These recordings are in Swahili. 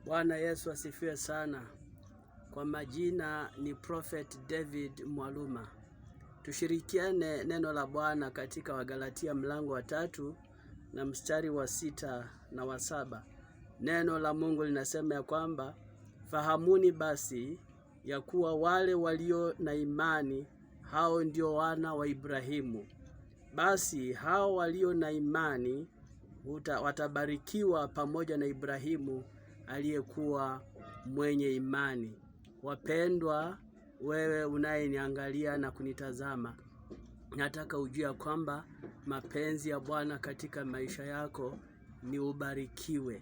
Bwana Yesu asifiwe sana. Kwa majina ni Prophet David Mwaluma. Tushirikiane neno la Bwana katika Wagalatia mlango wa 3 na mstari wa 6 na wa 7. Neno la Mungu linasema ya kwamba fahamuni basi ya kuwa wale walio na imani hao ndio wana wa Ibrahimu. Basi hao walio na imani watabarikiwa pamoja na Ibrahimu aliyekuwa mwenye imani. Wapendwa, wewe unayeniangalia na kunitazama, nataka ujue kwamba mapenzi ya Bwana katika maisha yako ni ubarikiwe.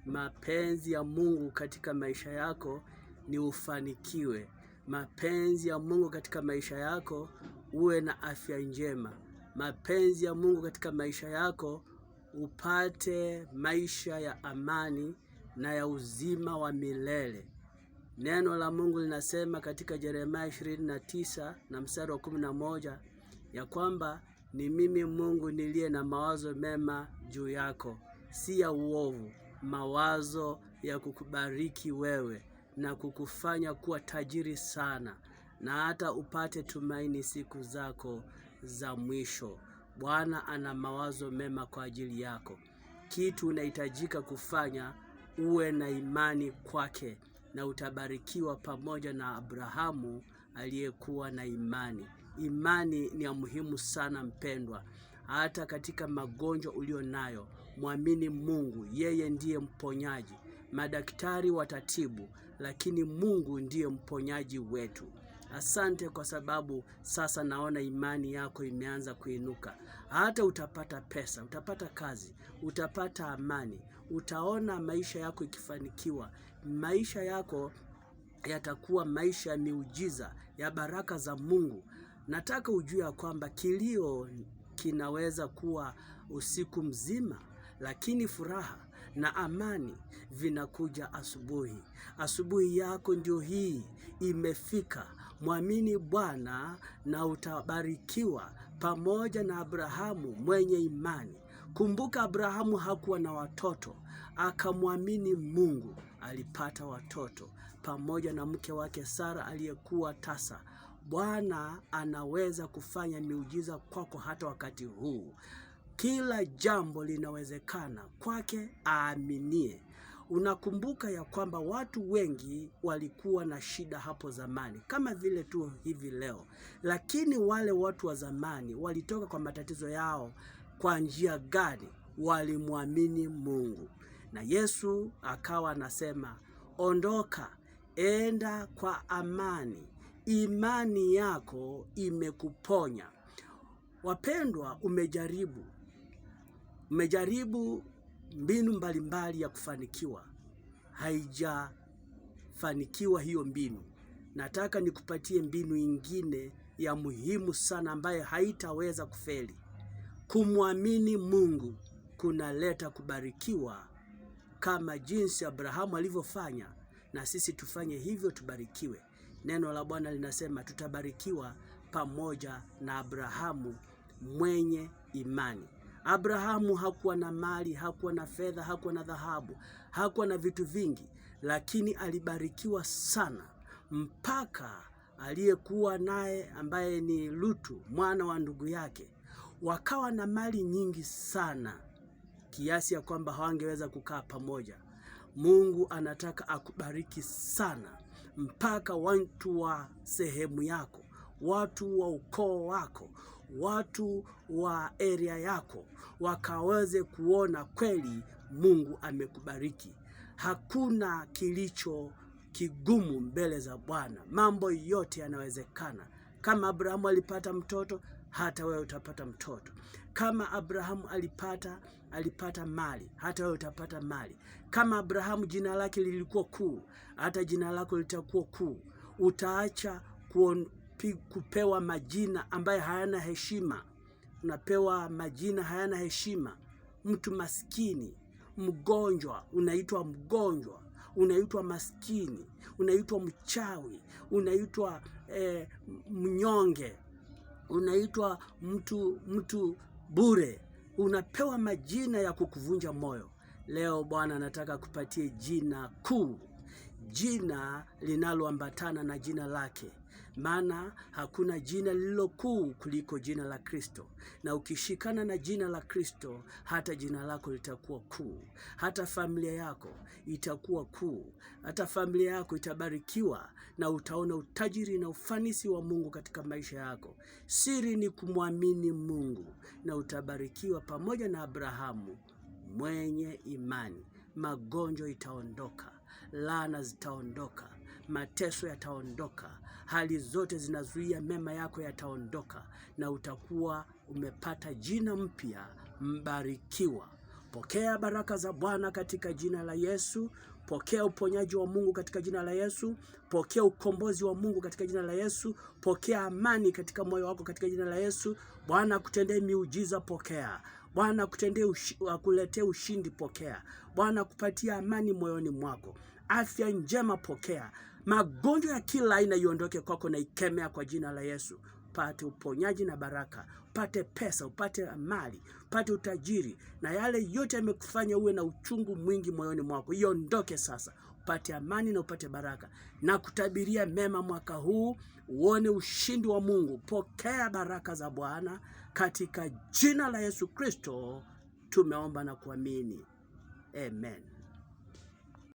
Mapenzi ya Mungu katika maisha yako ni ufanikiwe. Mapenzi ya Mungu katika maisha yako uwe na afya njema. Mapenzi ya Mungu katika maisha yako upate maisha ya amani na ya uzima wa milele. Neno la Mungu linasema katika Yeremia 29 na mstari wa 11 ya kwamba ni mimi Mungu niliye na mawazo mema juu yako, si ya uovu, mawazo ya kukubariki wewe na kukufanya kuwa tajiri sana, na hata upate tumaini siku zako za mwisho. Bwana ana mawazo mema kwa ajili yako. Kitu unahitajika kufanya, uwe na imani kwake, na utabarikiwa pamoja na Abrahamu aliyekuwa na imani. Imani ni ya muhimu sana mpendwa. Hata katika magonjwa ulio nayo, muamini Mungu, yeye ndiye mponyaji. Madaktari watatibu, lakini Mungu ndiye mponyaji wetu. Asante kwa sababu sasa naona imani yako imeanza kuinuka. Hata utapata pesa, utapata kazi, utapata amani, utaona maisha yako ikifanikiwa. Maisha yako yatakuwa maisha ya miujiza, ya baraka za Mungu. Nataka ujue kwamba kilio kinaweza kuwa usiku mzima, lakini furaha na amani vinakuja asubuhi. Asubuhi yako ndio hii imefika. Mwamini Bwana na utabarikiwa pamoja na Abrahamu mwenye imani. Kumbuka Abrahamu hakuwa na watoto, akamwamini Mungu, alipata watoto pamoja na mke wake Sara aliyekuwa tasa. Bwana anaweza kufanya miujiza kwako hata wakati huu. Kila jambo linawezekana kwake aaminie. Unakumbuka ya kwamba watu wengi walikuwa na shida hapo zamani, kama vile tu hivi leo. Lakini wale watu wa zamani walitoka kwa matatizo yao kwa njia gani? Walimwamini Mungu. Na Yesu akawa anasema, ondoka, enda kwa amani. Imani yako imekuponya. Wapendwa, umejaribu mbinu mbalimbali ya kufanikiwa, haijafanikiwa hiyo mbinu. Nataka nikupatie mbinu ingine ya muhimu sana ambayo haitaweza kufeli. Kumwamini Mungu kunaleta kubarikiwa, kama jinsi Abrahamu alivyofanya, na sisi tufanye hivyo tubarikiwe. Neno la Bwana linasema tutabarikiwa pamoja na Abrahamu mwenye imani. Abrahamu hakuwa na mali, hakuwa na fedha, hakuwa na dhahabu, hakuwa na vitu vingi, lakini alibarikiwa sana, mpaka aliyekuwa naye ambaye ni Lutu mwana wa ndugu yake wakawa na mali nyingi sana, kiasi ya kwamba hawangeweza kukaa pamoja. Mungu anataka akubariki sana, mpaka watu wa sehemu yako, watu wa ukoo wako, watu wa area yako wakaweze kuona kweli Mungu amekubariki. Hakuna kilicho kigumu mbele za Bwana. Mambo yote yanawezekana. Kama Abrahamu alipata mtoto, hata wewe utapata mtoto. Kama Abrahamu alipata mali, hata wewe utapata mali. Kama Abrahamu jina lake lilikuwa kuu, hata jina lako litakuwa kuu. Utaacha kupewa majina ambaye hayana heshima. Unapewa majina hayana heshima. Mtu maskini, mgonjwa, unaitwa mgonjwa, unaitwa maskini, unaitwa mchawi, unaitwa mnyonge, unaitwa mtu bure. Unapewa majina ya kukuvunja moyo. Leo Bwana anataka kupatie jina kuu, jina linaloambatana na jina lake, maana hakuna jina lililo kuu kuliko jina la Kristo. Na ukishikana na jina la Kristo, hata jina lako litakuwa kuu, hata familia yako itakuwa kuu, hata familia yako itabarikiwa, na utaona utajiri na ufanisi wa Mungu katika maisha yako. Siri ni kumwamini Mungu, na utabarikiwa pamoja na Abrahamu mwenye imani. Magonjwa itaondoka, laana zitaondoka, mateso yataondoka, hali zote zinazuia mema yako yataondoka, na utakuwa umepata jina mpya, mbarikiwa. Pokea baraka za Bwana katika jina la Yesu. Pokea uponyaji wa Mungu katika jina la Yesu. Pokea ukombozi wa Mungu katika jina la Yesu. Pokea amani katika moyo wako katika jina la Yesu. Bwana akutendee miujiza, pokea. Bwana akuletee ushindi, pokea. Bwana akupatie amani moyoni mwako, afya njema, pokea. Magonjwa ya kila aina iondoke kwako na ikemea kwa jina la Yesu. Upate uponyaji na baraka, upate pesa, upate mali, upate utajiri, na yale yote yamekufanya uwe na uchungu mwingi moyoni mwako iondoke sasa. Upate amani na upate baraka, na kutabiria mema mwaka huu, uone ushindi wa Mungu. Pokea baraka za Bwana katika jina la Yesu Kristo tumeomba na kuamini. Amen.